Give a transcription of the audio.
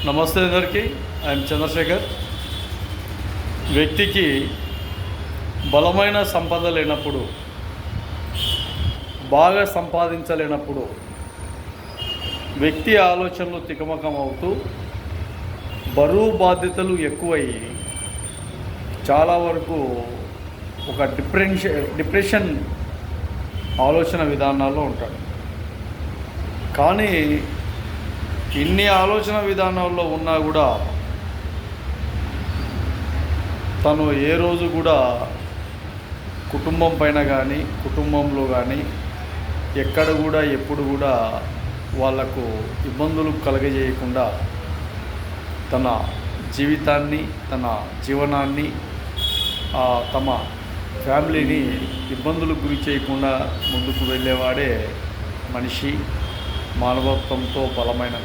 నమస్తే అందరికీ. ఐఎమ్ చంద్రశేఖర్. వ్యక్తికి బలమైన సంపద లేనప్పుడు, బాగా సంపాదించలేనప్పుడు వ్యక్తి ఆలోచనలు తికమకం అవుతూ బరువు బాధ్యతలు ఎక్కువయ్యి చాలా వరకు ఒక డిప్రెషన్ ఆలోచన విధానాల్లో ఉంటాడు. కానీ ఇన్ని ఆలోచన విధానాల్లో ఉన్నా కూడా తను ఏ రోజు కూడా కుటుంబం పైన కానీ కుటుంబంలో కానీ ఎక్కడ కూడా ఎప్పుడు కూడా వాళ్లకు ఇబ్బందులు కలగజేయకుండా తన జీవితాన్ని, తన జీవనాన్ని, తమ ఫ్యామిలీని ఇబ్బందులకు గురి చేయకుండా ముందుకు వెళ్ళేవాడే మనిషి, మానవత్వంతో బలమైన